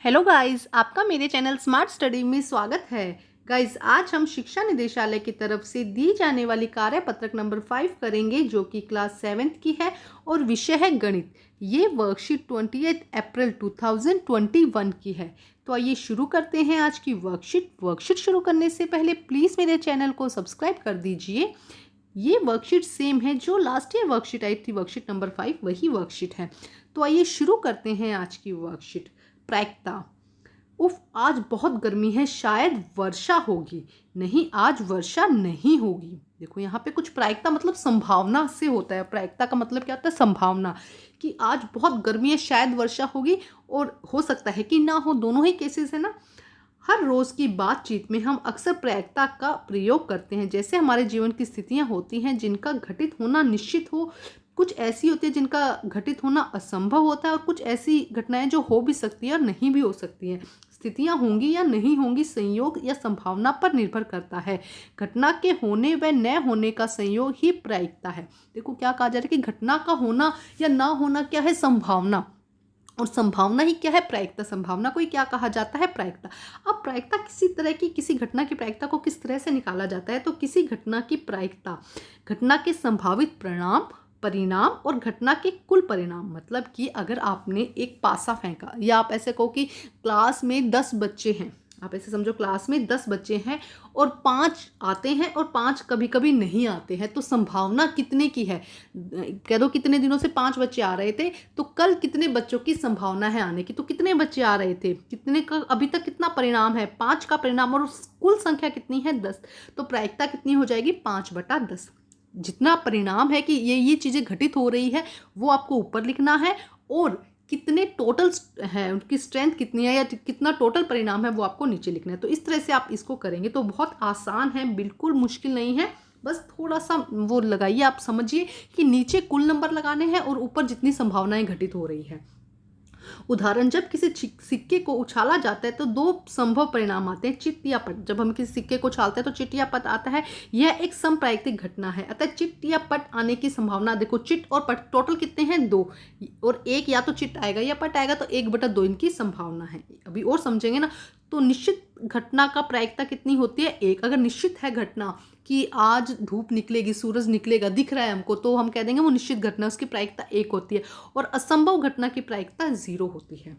Hello guys, आपका मेरे channel smart study में स्वागत है। गाइस, आज हम शिक्षा निदेशालय की तरफ से दी जाने वाली कार्यपत्रक नंबर 5 करेंगे, जो कि क्लास 7th की है और विषय है गणित। ये वर्कशीट 28 अप्रैल 2021 की है। तो आइए शुरू करते हैं आज की वर्कशीट शुरू करने से पहले प्लीज़ मेरे चैनल को सब्सक्राइब कर दीजिए। ये वर्कशीट सेम है जो लास्ट ईयर वर्कशीट आई थी, वर्कशीट नंबर 5 वही वर्कशीट है। तो आइए शुरू करते हैं आज की वर्कशीट। प्रायिकता। उफ, आज बहुत गर्मी है, शायद वर्षा होगी। नहीं, आज वर्षा नहीं होगी। देखो यहाँ पे कुछ प्रायिकता मतलब संभावना से होता है। प्रायिकता का मतलब क्या होता है? संभावना, कि आज बहुत गर्मी है, शायद वर्षा होगी और हो सकता है कि ना हो। दोनों ही केसेस है ना। हर रोज की बातचीत में हम अक्सर प्रायिकता का प्रयोग करते हैं। जैसे हमारे जीवन की स्थितियां होती हैं जिनका घटित होना निश्चित हो, कुछ ऐसी होती है जिनका घटित होना असंभव होता है, और कुछ ऐसी घटनाएं जो हो भी सकती है और नहीं भी हो सकती हैं। स्थितियां होंगी या नहीं होंगी, संयोग या संभावना पर निर्भर करता है। घटना के होने व न होने का संयोग ही प्रायिकता है। देखो क्या कहा जा रहा है कि घटना का होना या ना होना क्या है? संभावना। और संभावना ही क्या है? प्रायिकता। संभावना को ही क्या कहा जाता है? प्रायिकता। अब प्रायिकता किसी तरह की, किसी घटना की प्रायिकता को किस तरह से निकाला जाता है? तो किसी घटना की प्रायिकता घटना के संभावित परिणाम परिणाम और घटना के कुल परिणाम। मतलब कि अगर आपने एक पासा फेंका, या आप ऐसे कहो कि क्लास में 10 बच्चे हैं, आप ऐसे समझो क्लास में 10 बच्चे हैं और 5 आते हैं और 5 कभी कभी नहीं आते हैं, तो संभावना कितने की है? कह दो कितने दिनों से 5 बच्चे आ रहे थे, तो कल कितने बच्चों की संभावना है आने की? तो कितने बच्चे आ रहे थे, कितने का अभी तक कितना परिणाम है? 5 का परिणाम, और कुल संख्या कितनी है? 10। तो प्रायिकता कितनी हो जाएगी? 5/10। जितना परिणाम है कि ये चीज़ें घटित हो रही है, वो आपको ऊपर लिखना है, और कितने टोटल है, उनकी स्ट्रेंथ कितनी है या कितना टोटल परिणाम है, वो आपको नीचे लिखना है। तो इस तरह से आप इसको करेंगे तो बहुत आसान है, बिल्कुल मुश्किल नहीं है। बस थोड़ा सा वो लगाइए, आप समझिए कि नीचे कुल नंबर लगाने हैं और ऊपर जितनी संभावनाएं घटित हो रही है। उदाहरण, जब किसी सिक्के को उछाला जाता है तो 2 संभव परिणाम आते हैं, चित्त या पट। जब हम किसी सिक्के को उछालते हैं तो चित्त या पट आता है। यह एक समप्रायिक्तिक घटना है, अतः चित्त या पट आने की संभावना, देखो चित्त और पट टोटल कितने हैं? 2, और एक या तो चित्त आएगा या पट आएगा, तो 1/2 इनकी संभावना है। अभी और समझेंगे ना। तो निश्चित घटना का प्रायिकता कितनी होती है? 1। अगर निश्चित है घटना कि आज धूप निकलेगी, सूरज निकलेगा, दिख रहा है हमको, तो हम कह देंगे वो निश्चित घटना, उसकी प्रायिकता 1 होती है। और असंभव घटना की प्रायिकता 0 होती है।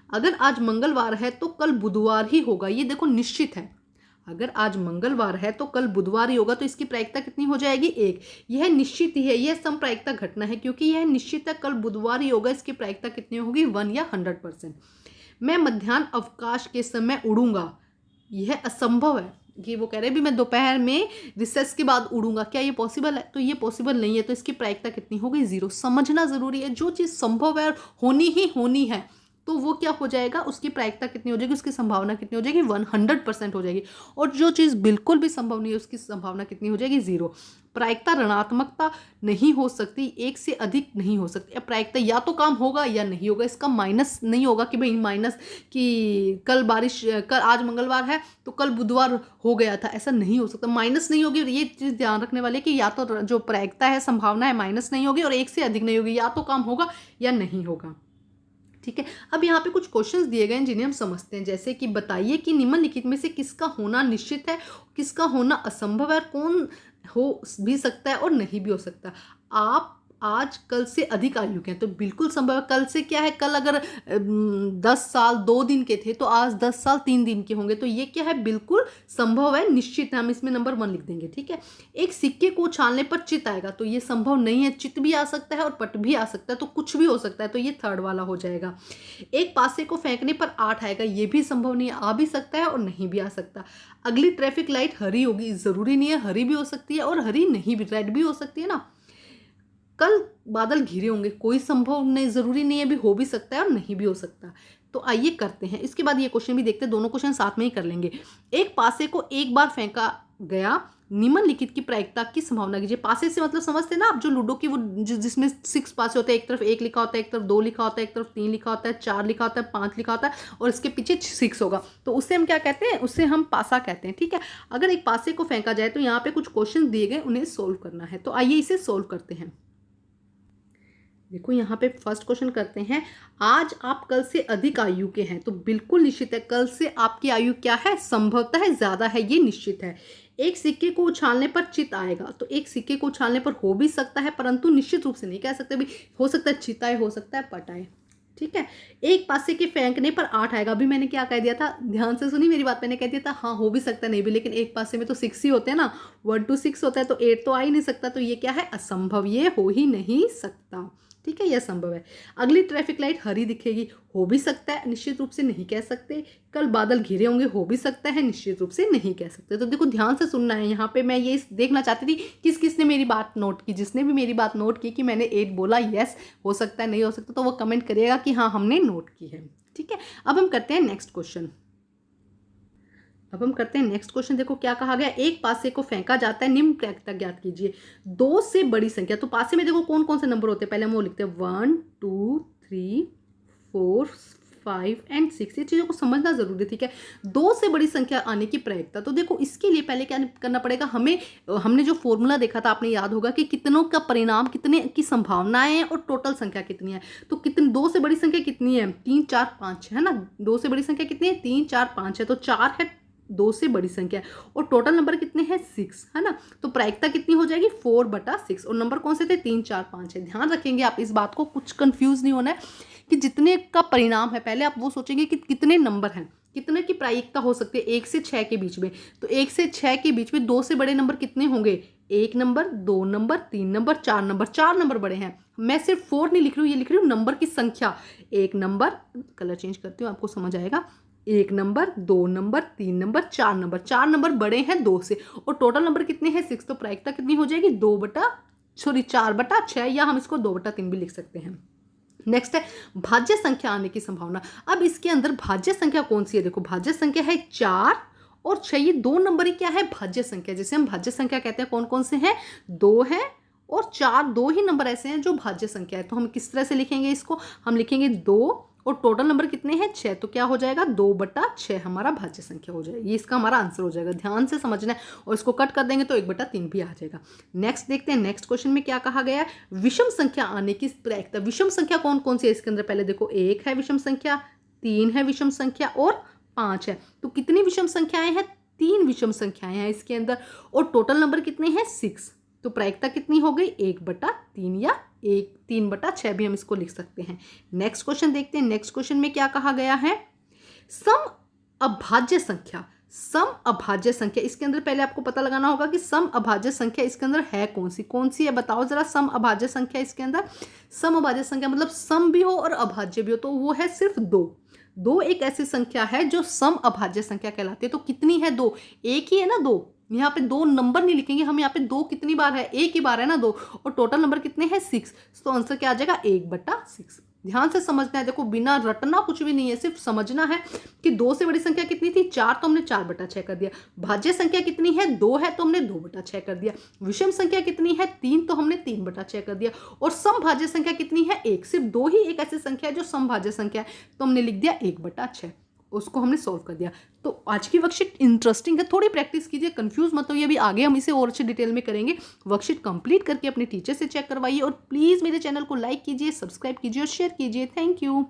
अगर आज मंगलवार है तो कल बुधवार ही होगा, ये देखो निश्चित है। अगर आज मंगलवार है तो कल बुधवार ही होगा, तो इसकी प्रायिकता कितनी हो जाएगी? 1। यह निश्चित ही है, यह समप्रायिकता घटना है, क्योंकि यह निश्चित है कल बुधवार ही होगा। इसकी प्रायिकता कितनी होगी? 1 या 100%। मैं मध्याह्न अवकाश के समय उड़ूंगा, यह असंभव है। कि वो कह रहे हैं भी मैं दोपहर में रिसेस के बाद उड़ूंगा, क्या ये पॉसिबल है? तो ये पॉसिबल नहीं है, तो इसकी प्रायिकता कितनी हो गई? 0। समझना जरूरी है, जो चीज़ संभव है और होनी ही होनी है, तो वो क्या हो जाएगा? उसकी प्रायिकता कितनी हो जाएगी? उसकी संभावना कितनी हो जाएगी? 100% हो जाएगी। और जो चीज़ बिल्कुल भी संभव नहीं है, उसकी संभावना कितनी हो जाएगी? 0। प्रायिकता ऋणात्मकता नहीं हो सकती, 1 से अधिक नहीं हो सकती। अब प्रायिकता या तो काम होगा या नहीं होगा, इसका माइनस नहीं होगा कि भाई माइनस कि कल बारिश, कल आज मंगलवार है तो कल बुधवार हो गया था, ऐसा नहीं हो सकता। माइनस नहीं होगी, और ये चीज़ ध्यान रखने वाले कि या तो जो प्रायिकता है, संभावना है, माइनस नहीं होगी, और 1 से अधिक नहीं होगी, या तो काम होगा या नहीं होगा। ठीक है। अब यहाँ पे कुछ क्वेश्चंस दिए गए हैं जिन्हें हम समझते हैं। जैसे कि बताइए कि निम्नलिखित में से किसका होना निश्चित है, किसका होना असंभव है, और कौन हो भी सकता है और नहीं भी हो सकता। आप आज कल से अधिक आयु के हैं तो बिल्कुल संभव है। कल से क्या है? कल अगर 10 साल 2 दिन के थे तो आज 10 साल 3 दिन के होंगे, तो ये क्या है? बिल्कुल संभव है, निश्चित है। हम इसमें नंबर 1 लिख देंगे। ठीक है। एक सिक्के को उछालने पर चित्त आएगा, तो ये संभव नहीं है। चित्त भी आ सकता है और पट भी आ सकता है, तो कुछ भी हो सकता है, तो ये 3rd वाला हो जाएगा। एक पासे को फेंकने पर 8 आएगा, ये भी संभव नहीं है। आ भी सकता है और नहीं भी आ सकता। अगली ट्रैफिक लाइट हरी होगी, जरूरी नहीं है, हरी भी हो सकती है और हरी नहीं भी, रेड भी हो सकती है ना। कल बादल घिरे होंगे, कोई संभव नहीं, जरूरी नहीं है, भी हो भी सकता है और नहीं भी हो सकता। तो आइए करते हैं। इसके बाद ये क्वेश्चन भी देखते हैं, दोनों क्वेश्चन साथ में ही कर लेंगे। एक पासे को एक बार फेंका गया, निम्नलिखित की प्रायिकता की संभावना कीजिए। पासे से मतलब समझते हैं ना आप, जो लूडो की वो जिसमें 6 पासे होते हैं, एक तरफ 1 लिखा होता है, एक तरफ 2 लिखा होता है, एक तरफ 3 लिखा होता है, 4 लिखा होता है, 5 लिखा होता है, और इसके पीछे 6 होगा, तो उससे हम क्या कहते हैं? उससे हम पासा कहते हैं। ठीक है। अगर एक पासे को फेंका जाए तो यहाँ पे कुछ क्वेश्चन दिए गए, उन्हें सोल्व करना है। तो आइए इसे सोल्व करते हैं। देखो यहाँ पे फर्स्ट क्वेश्चन करते हैं, आज आप कल से अधिक आयु के हैं। तो बिल्कुल निश्चित है, कल से आपकी आयु क्या है, संभवतः है ज़्यादा है, ये निश्चित है। एक सिक्के को उछालने पर चित आएगा, तो एक सिक्के को उछालने पर हो भी सकता है, परंतु निश्चित रूप से नहीं कह सकते भी। हो सकता है चित आए, हो सकता है पट आए, ठीक है। एक पासे के फेंकने पर 8 आएगा। अभी मैंने क्या कह दिया था, ध्यान से सुनी मेरी बात, मैंने कह दिया था हाँ हो भी सकता है नहीं भी, लेकिन एक पासे में तो 6 ही होते हैं ना, 1 to 6 होता है, तो 8 तो आ ही नहीं सकता। तो ये क्या है, असंभव, ये हो ही नहीं सकता, ठीक है, यह संभव है। अगली ट्रैफिक लाइट हरी दिखेगी, हो भी सकता है, निश्चित रूप से नहीं कह सकते। कल बादल घिरे होंगे, हो भी सकता है, निश्चित रूप से नहीं कह सकते। तो देखो ध्यान से सुनना है, यहाँ पे मैं ये देखना चाहती थी किस किस ने मेरी बात नोट की। जिसने भी मेरी बात नोट की कि मैंने 8 बोला, यस हो सकता है नहीं हो सकता, तो वो कमेंट करिएगा कि हाँ हमने नोट की है, ठीक है। अब हम करते हैं नेक्स्ट क्वेश्चन। देखो क्या कहा गया, एक पासे को फेंका जाता है, निम्न प्रायिकता ज्ञात कीजिए। 2 से बड़ी संख्या, तो पासे में देखो कौन कौन से नंबर होते हैं, पहले हम वो लिखते हैं 1 2 3 4 5 एंड 6। ये चीज़ों को समझना जरूरी है, ठीक है। 2 से बड़ी संख्या आने की प्रायिकता, तो देखो इसके लिए पहले क्या करना पड़ेगा हमें, हमने जो फॉर्मूला देखा था आपने याद होगा कि कितनों का परिणाम, कितने की संभावनाएं हैं और टोटल संख्या कितनी है। तो कितनी, 2 से बड़ी संख्या कितनी है, 3 4 5 है ना। 2 से बड़ी संख्या कितनी है, 3 4 5 है, तो 4 है 2 से बड़ी संख्या, और टोटल नंबर कितने हैं 6 है ना। तो प्रायिकता कितनी हो जाएगी 4/6, और नंबर कौन से थे 3 4 5 है। ध्यान रखेंगे आप इस बात को, कुछ कंफ्यूज नहीं होना है कि जितने का परिणाम है, पहले आप वो सोचेंगे कि कितने नंबर हैं, कितने की प्रायिकता हो सकती है 1 से 6 के बीच में। तो 1 से 6 के बीच में 2 से बड़े नंबर कितने होंगे, 1 number 2 number 3 number 4 number, 4 number बड़े हैं। मैं सिर्फ 4 नहीं लिख रही हूँ, ये लिख रही हूँ नंबर की संख्या। 1 नंबर, कलर चेंज करती हूँ आपको समझ आएगा, 1 number 2 number 3 number 4 number, 4 number बड़े हैं 2 से, और टोटल नंबर कितने हैं 6। तो प्रायिकता कितनी हो जाएगी 4/6, या हम इसको 2/3 भी लिख सकते हैं। नेक्स्ट है भाज्य संख्या आने की संभावना। अब इसके अंदर भाज्य संख्या कौन सी है, देखो भाज्य संख्या है 4 और 6, ये 2 नंबर ही क्या है भाज्य संख्या। जैसे हम भाज्य संख्या कहते हैं, कौन कौन से हैं, 2 है और 4, 2 ही नंबर ऐसे हैं जो भाज्य संख्या है। तो हम किस तरह से लिखेंगे इसको, हम लिखेंगे 2 और टोटल नंबर कितने हैं 6, तो क्या हो जाएगा 2/6 हमारा भाज्य संख्या हो जाएगी। ये इसका हमारा आंसर हो जाएगा, ध्यान से समझना है, और इसको कट कर देंगे तो 1/3 भी आ जाएगा। नेक्स्ट देखते हैं, नेक्स्ट क्वेश्चन में क्या कहा गया है, विषम संख्या आने की प्रायिकता। विषम संख्या कौन कौन सी है इसके अंदर, पहले देखो 1 है विषम संख्या, 3 है विषम संख्या और 5 है। तो कितनी विषम संख्याएं हैं, 3 विषम संख्याएं हैं इसके अंदर, और टोटल नंबर कितने हैं 6। तो प्रायिकता कितनी हो गई 1/3, या 3/6 भी हम इसको लिख सकते हैं। नेक्स्ट क्वेश्चन देखते हैं, नेक्स्ट क्वेश्चन में क्या कहा गया है, सम अभाज्य संख्या। सम अभाज्य संख्या, इसके अंदर पहले आपको पता लगाना होगा कि सम अभाज्य संख्या इसके अंदर है कौन सी है, बताओ जरा। सम अभाज्य संख्या इसके अंदर, सम अभाज्य संख्या मतलब सम भी हो और अभाज्य भी हो, तो वो है सिर्फ 2 एक ऐसी संख्या है जो सम अभाज्य संख्या कहलाती है। तो कितनी है 2, एक ही है ना 2, यहाँ पे 2 नंबर नहीं लिखेंगे हम, यहाँ पे 2 कितनी बार है, एक ही बार है ना 2, और टोटल नंबर कितने हैं 6। तो आंसर क्या आ जाएगा 1/6। ध्यान से समझना है, देखो बिना रटना कुछ भी नहीं है, सिर्फ समझना है कि 2 से बड़ी संख्या कितनी थी 4, तो हमने 4/6 कर दिया। भाज्य संख्या कितनी है 2 है, तो हमने 2/6 कर दिया। विषम संख्या कितनी है 3, तो हमने 3/6 कर दिया। और समभाज्य संख्या कितनी है 1, सिर्फ 2 ही एक ऐसी संख्या है जो समभाज्य संख्या है, तो हमने लिख दिया 1/6, उसको हमने सॉल्व कर दिया। तो आज की वर्कशीट इंटरेस्टिंग है, थोड़ी प्रैक्टिस कीजिए, कंफ्यूज मत होइए, अभी आगे हम इसे और अच्छे डिटेल में करेंगे। वर्कशीट कंप्लीट करके अपने टीचर से चेक करवाइए, और प्लीज़ मेरे चैनल को लाइक कीजिए, सब्सक्राइब कीजिए और शेयर कीजिए। Thank you.